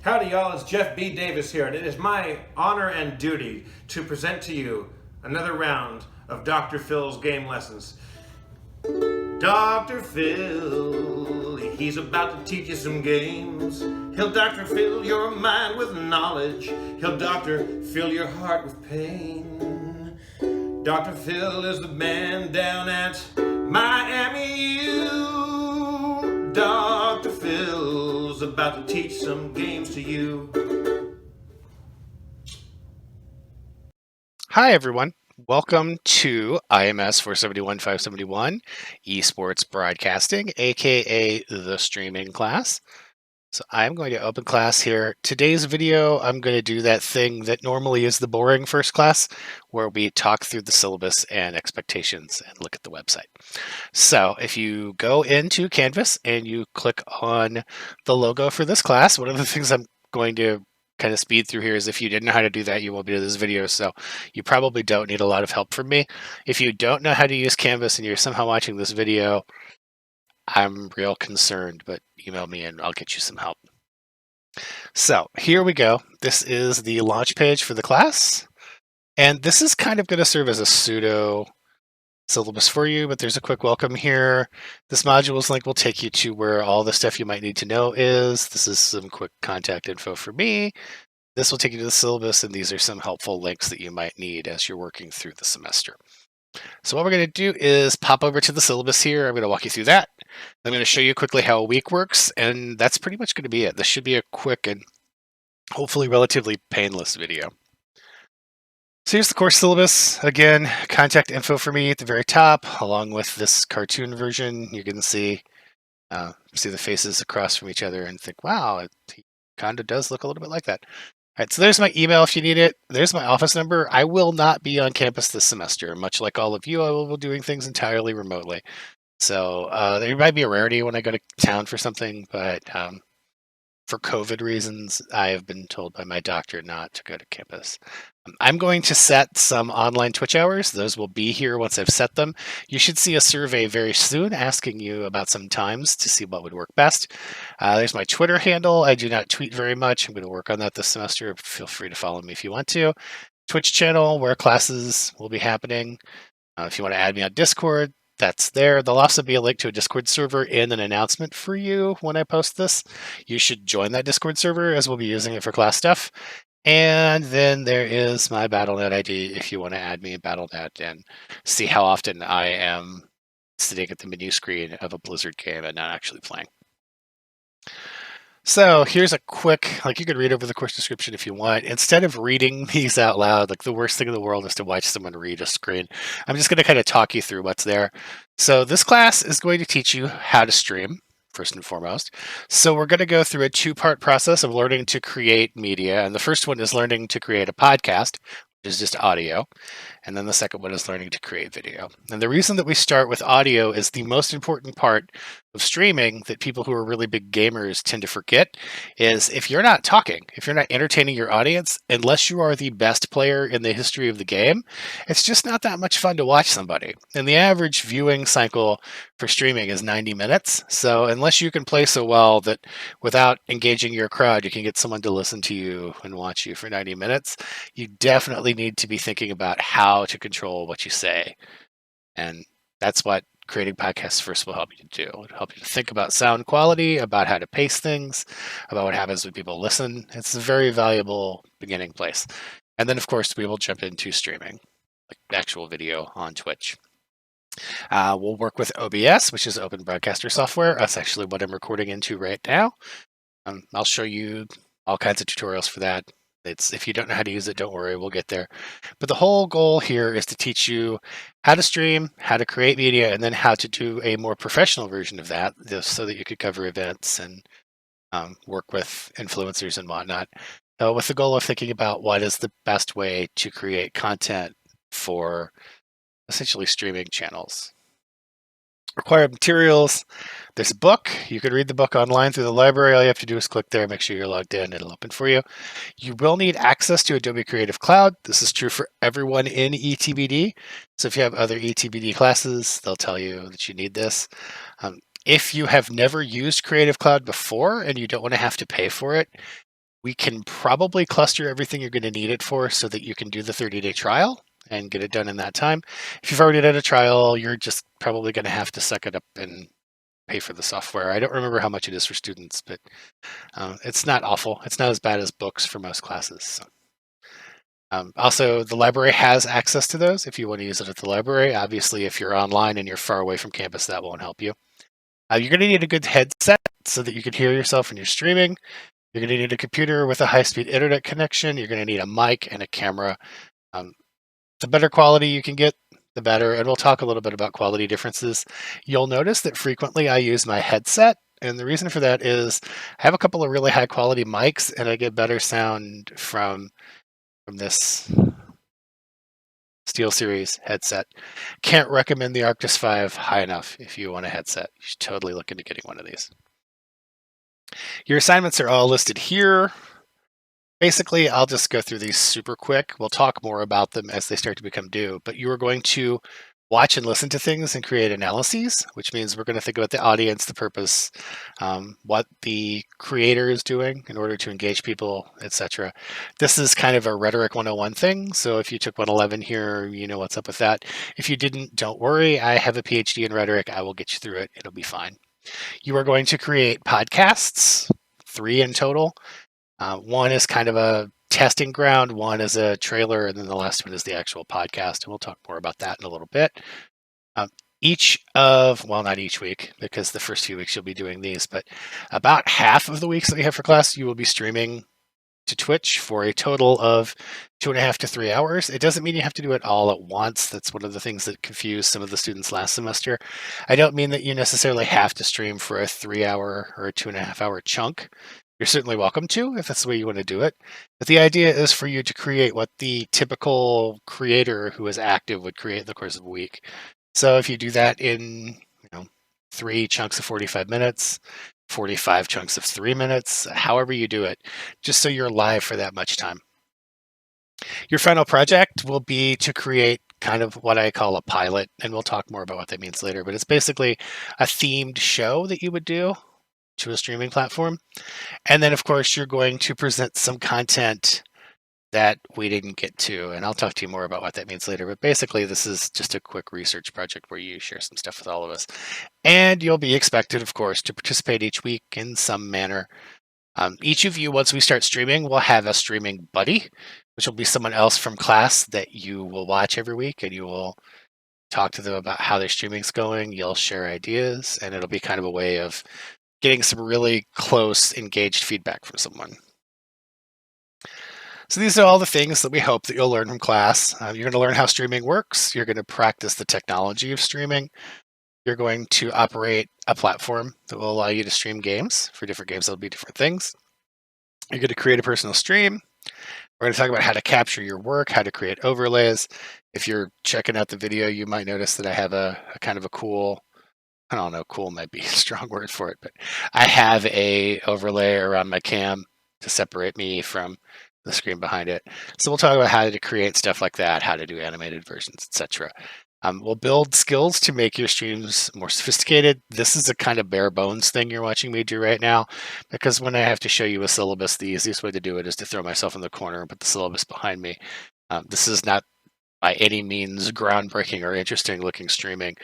Howdy, y'all. It's Jeff B. Davis here, and it is my honor and duty to present to you another round of Dr. Phil's game lessons. Dr. Phill, he's about to teach you some games. He'll Dr. Phill your mind with knowledge. He'll Dr. Phill your heart with pain. Dr. Phill is the man down at Miami U. Dr. Phil's about to teach some games to you. Hi, everyone. Welcome to IMS 471-571 Esports Broadcasting, aka the streaming class. So I'm going to open class here. Today's video, I'm going to do that thing that normally is the boring first class, where we talk through the syllabus and expectations and look at the website. So if you go into Canvas and you click on the logo for this class, one of the things I'm going to kind of speed through here is if you didn't know how to do that, you won't be to this video, so you probably don't need a lot of help from me. If you don't know how to use Canvas and you're somehow watching this video, I'm real concerned, but email me and I'll get you some help. So here we go. This is the launch page for the class. And this is kind of going to serve as a pseudo syllabus for you, but there's a quick welcome here. This modules link will take you to where all the stuff you might need to know is. This is some quick contact info for me. This will take you to the syllabus, and these are some helpful links that you might need as you're working through the semester. So what we're going to do is pop over to the syllabus here. I'm going to walk you through that. I'm going to show you quickly how a week works, and that's pretty much going to be it. This should be a quick and hopefully relatively painless video. So here's the course syllabus. Again, contact info for me at the very top, along with this cartoon version. You can see the faces across from each other and think, wow, it kind of does look a little bit like that. All right, so there's my email if you need it. There's my office number. I will not be on campus this semester. Much like all of you, I will be doing things entirely remotely. So there might be a rarity when I go to town for something, but for COVID reasons, I have been told by my doctor not to go to campus. I'm going to set some online Twitch hours. Those will be here once I've set them. You should see a survey very soon asking you about some times to see what would work best. There's my Twitter handle. I do not tweet very much. I'm going to work on that this semester. Feel free to follow me if you want to. Twitch channel where classes will be happening. If you want to add me on Discord, that's there. There'll also be a link to a Discord server and an announcement for you when I post this. You should join that Discord server as we'll be using it for class stuff. And then there is my Battle.net ID if you want to add me in Battle.net and see how often I am sitting at the menu screen of a Blizzard game and not actually playing. So here's a quick, you could read over the course description if you want. Instead of reading these out loud, the worst thing in the world is to watch someone read a screen. I'm just going to kind of talk you through what's there. So this class is going to teach you how to stream, first and foremost. So we're going to go through a two-part process of learning to create media. And the first one is learning to create a podcast, which is just audio. And then the second one is learning to create video. And the reason that we start with audio is the most important part of streaming that people who are really big gamers tend to forget is if you're not talking, if you're not entertaining your audience, unless you are the best player in the history of the game, it's just not that much fun to watch somebody. And the average viewing cycle for streaming is 90 minutes. So unless you can play so well that without engaging your crowd, you can get someone to listen to you and watch you for 90 minutes, you definitely need to be thinking about how to control what you say. And that's what creating podcasts first will help you to do. It'll help you to think about sound quality, about how to pace things, about what happens when people listen. It's a very valuable beginning place. And then, of course, we will jump into streaming, like actual video on Twitch. We'll work with OBS, which is Open Broadcaster Software. That's actually what I'm recording into right now. I'll show you all kinds of tutorials for that. If you don't know how to use it, don't worry, we'll get there. But the whole goal here is to teach you how to stream, how to create media, and then how to do a more professional version of that, just so that you could cover events and work with influencers and whatnot, with the goal of thinking about what is the best way to create content for essentially streaming channels. Required materials. There's a book. You could read the book online through the library. All you have to do is click there, make sure you're logged in, it'll open for you. You will need access to Adobe Creative Cloud. This is true for everyone in ETBD. So if you have other ETBD classes, they'll tell you that you need this. If you have never used Creative Cloud before and you don't want to have to pay for it, We can probably cluster everything you're going to need it for so that you can do the 30-day trial and get it done in that time. If you've already done a trial, you're just probably going to have to suck it up and pay for the software. I don't remember how much it is for students, but it's not awful. It's not as bad as books for most classes. So. Also, the library has access to those if you want to use it at the library. Obviously, if you're online and you're far away from campus, that won't help you. You're going to need a good headset so that you can hear yourself when you're streaming. You're going to need a computer with a high-speed internet connection. You're going to need a mic and a camera. The better quality you can get, the better. And we'll talk a little bit about quality differences. You'll notice that frequently I use my headset. And the reason for that is I have a couple of really high-quality mics, and I get better sound from this SteelSeries headset. Can't recommend the Arctis 5 high enough if you want a headset. You should totally look into getting one of these. Your assignments are all listed here. Basically, I'll just go through these super quick. We'll talk more about them as they start to become due, but you are going to watch and listen to things and create analyses, which means we're going to think about the audience, the purpose, what the creator is doing in order to engage people, etc. This is kind of a rhetoric 101 thing. So if you took 111 here, you know what's up with that. If you didn't, don't worry. I have a PhD in rhetoric. I will get you through it. It'll be fine. You are going to create podcasts, 3 in total. One is kind of a testing ground, one is a trailer, and then the last one is the actual podcast. And we'll talk more about that in a little bit. Not each week, because the first few weeks you'll be doing these, but about half of the weeks that you have for class, you will be streaming to Twitch for a total of 2.5 to 3 hours. It doesn't mean you have to do it all at once. That's one of the things that confused some of the students last semester. I don't mean that you necessarily have to stream for a 3-hour or a 2.5-hour chunk. You're certainly welcome to if that's the way you want to do it. But the idea is for you to create what the typical creator who is active would create in the course of a week. So if you do that in 3 chunks of 45 minutes, 45 chunks of 3 minutes, however you do it, just so you're live for that much time. Your final project will be to create kind of what I call a pilot, and we'll talk more about what that means later, but it's basically a themed show that you would do to a streaming platform. And then, of course, you're going to present some content that we didn't get to, and I'll talk to you more about what that means later. But basically, this is just a quick research project where you share some stuff with all of us. And you'll be expected, of course, to participate each week in some manner. Each of you, once we start streaming, will have a streaming buddy, which will be someone else from class that you will watch every week, and you will talk to them about how their streaming's going. You'll share ideas, and it'll be kind of a way of getting some really close, engaged feedback from someone. So these are all the things that we hope that you'll learn from class. You're going to learn how streaming works. You're going to practice the technology of streaming. You're going to operate a platform that will allow you to stream games. For different games, there'll be different things. You're going to create a personal stream. We're going to talk about how to capture your work, how to create overlays. If you're checking out the video, you might notice that I have a kind of a cool, I don't know, cool might be a strong word for it, but I have a overlay around my cam to separate me from the screen behind it. So we'll talk about how to create stuff like that, how to do animated versions, etc. We'll build skills to make your streams more sophisticated. This is a kind of bare bones thing you're watching me do right now, because when I have to show you a syllabus, the easiest way to do it is to throw myself in the corner and put the syllabus behind me. This is not by any means groundbreaking or interesting looking streaming.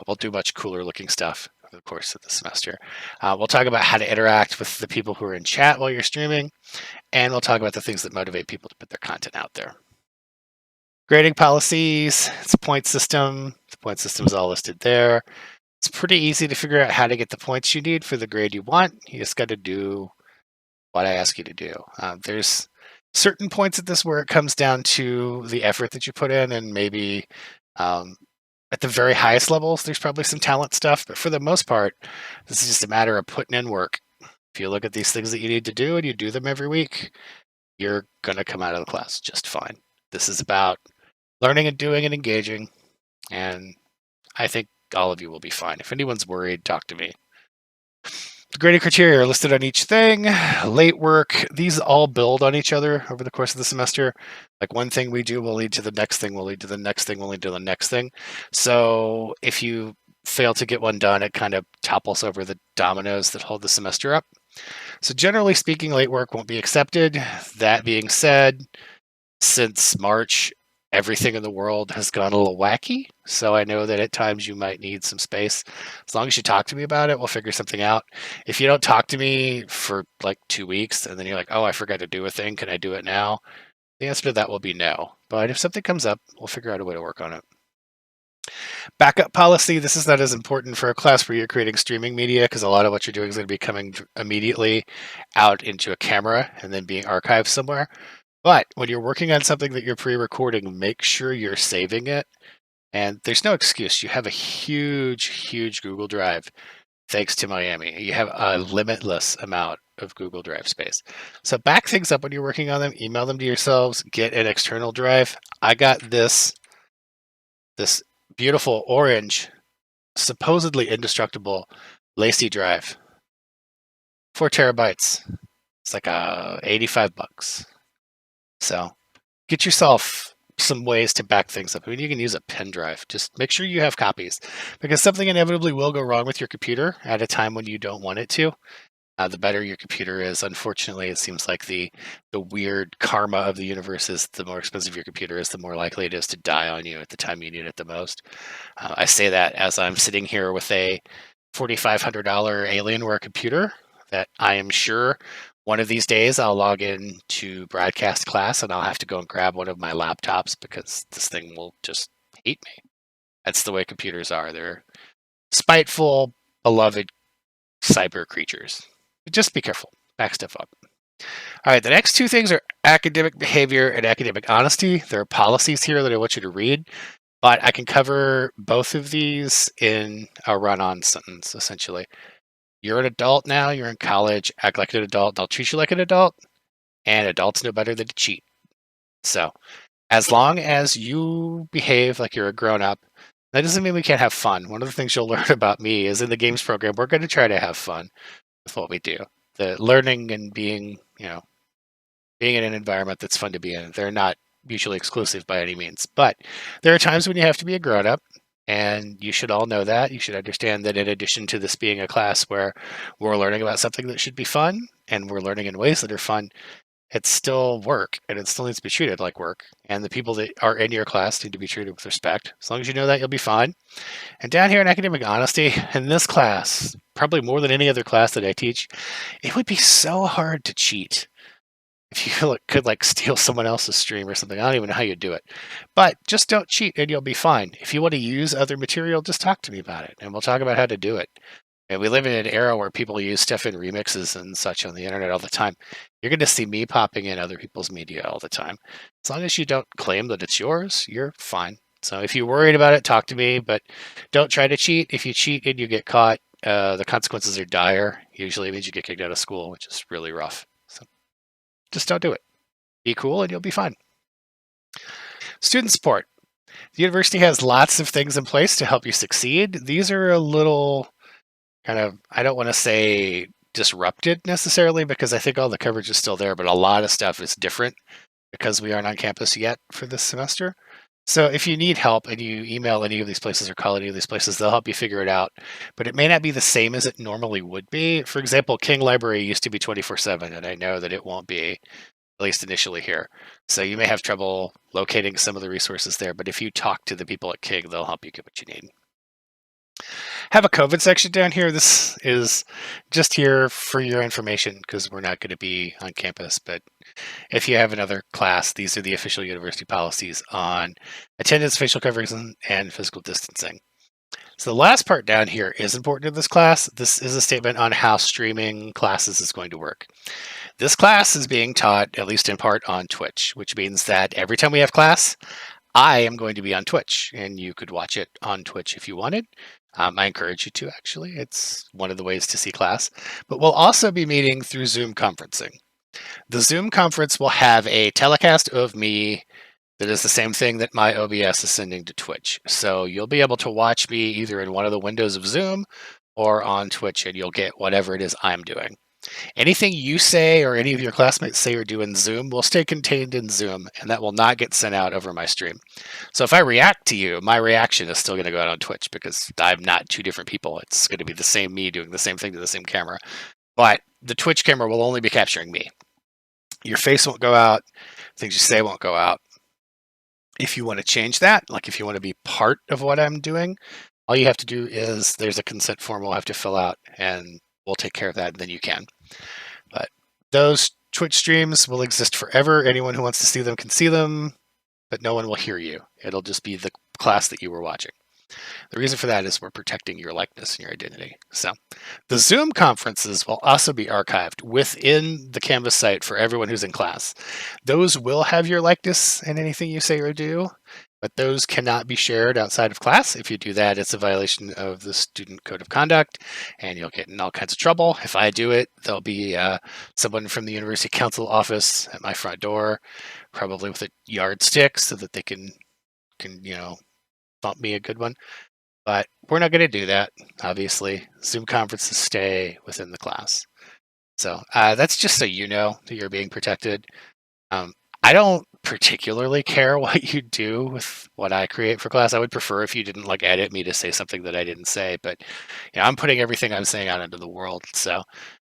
We'll do much cooler looking stuff over the course of the semester. We'll talk about how to interact with the people who are in chat while you're streaming, and we'll talk about the things that motivate people to put their content out there. Grading policies, it's a point system. The point system is all listed there. It's pretty easy to figure out how to get the points you need for the grade you want. You just got to do what I ask you to do. There's certain points at this where it comes down to the effort that you put in, and maybe at the very highest levels, there's probably some talent stuff. But for the most part, this is just a matter of putting in work. If you look at these things that you need to do and you do them every week, you're going to come out of the class just fine. This is about learning and doing and engaging, and I think all of you will be fine. If anyone's worried, talk to me. The grading criteria are listed on each thing. Late work, these all build on each other over the course of the semester. Like one thing we do will lead to the next thing, will lead to the next thing, will lead to the next thing. So if you fail to get one done, it kind of topples over the dominoes that hold the semester up. So generally speaking, late work won't be accepted. That being said, since March, everything in the world has gone a little wacky. So I know that at times you might need some space. As long as you talk to me about it, we'll figure something out. If you don't talk to me for like 2 weeks and then you're like, oh, I forgot to do a thing, can I do it now? The answer to that will be no. But if something comes up, we'll figure out a way to work on it. Backup policy. This is not as important for a class where you're creating streaming media because a lot of what you're doing is going to be coming immediately out into a camera and then being archived somewhere. But when you're working on something that you're pre-recording, make sure you're saving it. And there's no excuse. You have a huge, huge Google Drive thanks to Miami. You have a limitless amount of Google Drive space. So back things up when you're working on them, email them to yourselves, get an external drive. I got this beautiful orange, supposedly indestructible Lacy drive, 4 terabytes. It's like $85. So get yourself some ways to back things up. I mean, you can use a pen drive. Just make sure you have copies because something inevitably will go wrong with your computer at a time when you don't want it to. The better your computer is, unfortunately, it seems like the weird karma of the universe is the more expensive your computer is, the more likely it is to die on you at the time you need it the most. I say that as I'm sitting here with a $4,500 Alienware computer that I am sure one of these days I'll log in to broadcast class and I'll have to go and grab one of my laptops because this thing will just hate me. That's the way computers are. They're spiteful, beloved cyber creatures. Just be careful. Back stuff up. All right, the next 2 things are academic behavior and academic honesty. There are policies here that I want you to read, but I can cover both of these in a run-on sentence, essentially. You're an adult now, you're in college, act like an adult, I'll treat you like an adult, and adults know better than to cheat. So, as long as you behave like you're a grown-up, that doesn't mean we can't have fun. One of the things you'll learn about me is in the games program, we're going to try to have fun with what we do. The learning and being in an environment that's fun to be in, they're not mutually exclusive by any means. But there are times when you have to be a grown-up, and you should all know that. You should understand that in addition to this being a class where we're learning about something that should be fun, and we're learning in ways that are fun, it's still work, and it still needs to be treated like work. And the people that are in your class need to be treated with respect. As long as you know that, you'll be fine. And down here in academic honesty, in this class, probably more than any other class that I teach, it would be so hard to cheat. If you could steal someone else's stream or something, I don't even know how you do it. But just don't cheat and you'll be fine. If you want to use other material, just talk to me about it and we'll talk about how to do it. And we live in an era where people use stuff in remixes and such on the internet all the time. You're going to see me popping in other people's media all the time. As long as you don't claim that it's yours, you're fine. So if you're worried about it, talk to me, but don't try to cheat. If you cheat and you get caught, the consequences are dire. Usually it means you get kicked out of school, which is really rough. So just don't do it. Be cool and you'll be fine. Student support. The university has lots of things in place to help you succeed. These are a little kind of, I don't want to say disrupted necessarily because I think all the coverage is still there, but a lot of stuff is different because we aren't on campus yet for this semester. So if you need help and you email any of these places or call any of these places, they'll help you figure it out. But it may not be the same as it normally would be. For example, King Library used to be 24/7, and I know that it won't be, at least initially here. So you may have trouble locating some of the resources there, but if you talk to the people at King, they'll help you get what you need. Have a COVID section down here. This is just here for your information because we're not going to be on campus, but if you have another class, these are the official university policies on attendance, facial coverings, and physical distancing. So the last part down here is important in this class. This is a statement on how streaming classes is going to work. This class is being taught, at least in part, on Twitch, which means that every time we have class, I am going to be on Twitch, and you could watch it on Twitch if you wanted. I encourage you to, actually. It's one of the ways to see class. But we'll also be meeting through Zoom conferencing. The Zoom conference will have a telecast of me that is the same thing that my OBS is sending to Twitch. So you'll be able to watch me either in one of the windows of Zoom or on Twitch, and you'll get whatever it is I'm doing. Anything you say or any of your classmates say or do in Zoom will stay contained in Zoom, and that will not get sent out over my stream. So if I react to you, my reaction is still going to go out on Twitch because I'm not two different people. It's going to be the same me doing the same thing to the same camera. But the Twitch camera will only be capturing me. Your face won't go out. Things you say won't go out. If you want to change that, like if you want to be part of what I'm doing, all you have to do is there's a consent form we'll have to fill out, and we'll take care of that, and then you can. But those Twitch streams will exist forever. Anyone who wants to see them can see them, but no one will hear you. It'll just be the class that you were watching. The reason for that is we're protecting your likeness and your identity. So the Zoom conferences will also be archived within the Canvas site for everyone who's in class. Those will have your likeness in anything you say or do, but those cannot be shared outside of class. If you do that, it's a violation of the Student Code of Conduct, and you'll get in all kinds of trouble. If I do it, there'll be someone from the University Council office at my front door, probably with a yardstick so that they can bump me a good one. But we're not going to do that, obviously. Zoom conferences stay within the class. So that's just so you know that you're being protected. I don't particularly care what you do with what I create for class. I would prefer if you didn't edit me to say something that I didn't say, but I'm putting everything I'm saying out into the world. So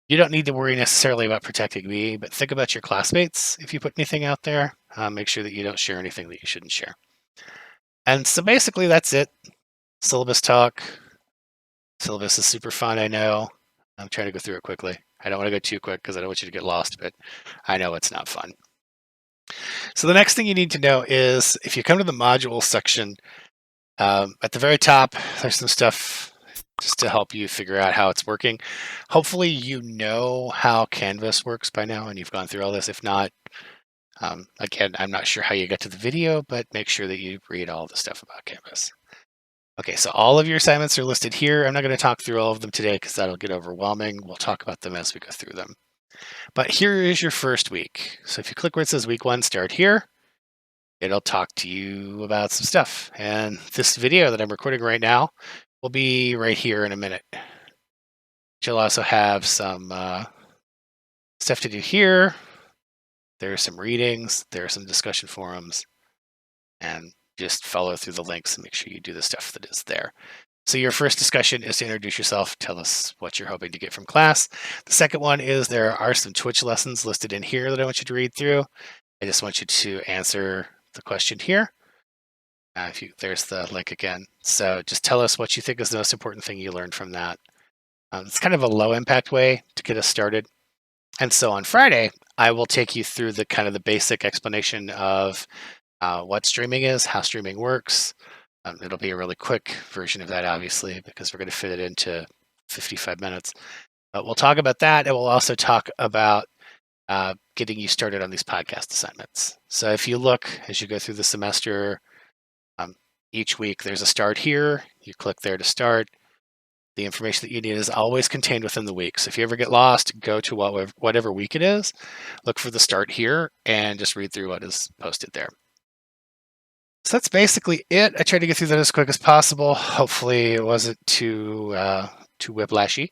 you don't need to worry necessarily about protecting me, but think about your classmates. If you put anything out there, make sure that you don't share anything that you shouldn't share. And so basically that's it. Syllabus talk. Syllabus is super fun, I know. I'm trying to go through it quickly. I don't want to go too quick because I don't want you to get lost, but I know it's not fun. So the next thing you need to know is if you come to the module section, at the very top, there's some stuff just to help you figure out how it's working. Hopefully you know how Canvas works by now and you've gone through all this. If not, again, I'm not sure how you got to the video, but make sure that you read all the stuff about Canvas. Okay, so all of your assignments are listed here. I'm not going to talk through all of them today because that'll get overwhelming. We'll talk about them as we go through them. But here is your first week. So if you click where it says week 1, start here, it'll talk to you about some stuff. And this video that I'm recording right now will be right here in a minute. You'll also have some stuff to do here. There are some readings. There are some discussion forums. And just follow through the links and make sure you do the stuff that is there. So your first discussion is to introduce yourself, tell us what you're hoping to get from class. The second one is there are some Twitch lessons listed in here that I want you to read through. I just want you to answer the question here. There's the link again. So just tell us what you think is the most important thing you learned from that. It's kind of a low impact way to get us started. And so on Friday, I will take you through the kind of the basic explanation of what streaming is, how streaming works. It'll be a really quick version of that, obviously, because we're going to fit it into 55 minutes. But we'll talk about that, and we'll also talk about getting you started on these podcast assignments. So if you look as you go through the semester, each week there's a start here. You click there to start. The information that you need is always contained within the week. So if you ever get lost, go to whatever week it is, look for the start here, and just read through what is posted there. So that's basically it. I tried to get through that as quick as possible. Hopefully it wasn't too whiplashy,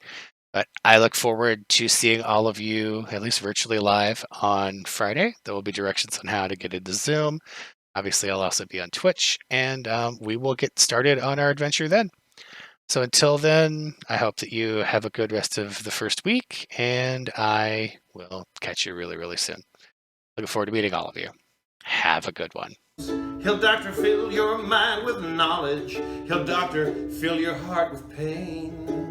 but I look forward to seeing all of you, at least virtually live, on Friday. There will be directions on how to get into Zoom. Obviously, I'll also be on Twitch, and we will get started on our adventure then. So until then, I hope that you have a good rest of the first week, and I will catch you really, really soon. Looking forward to meeting all of you. Have a good one. He'll Dr. Phill your mind with knowledge. He'll Dr. Phill your heart with pain.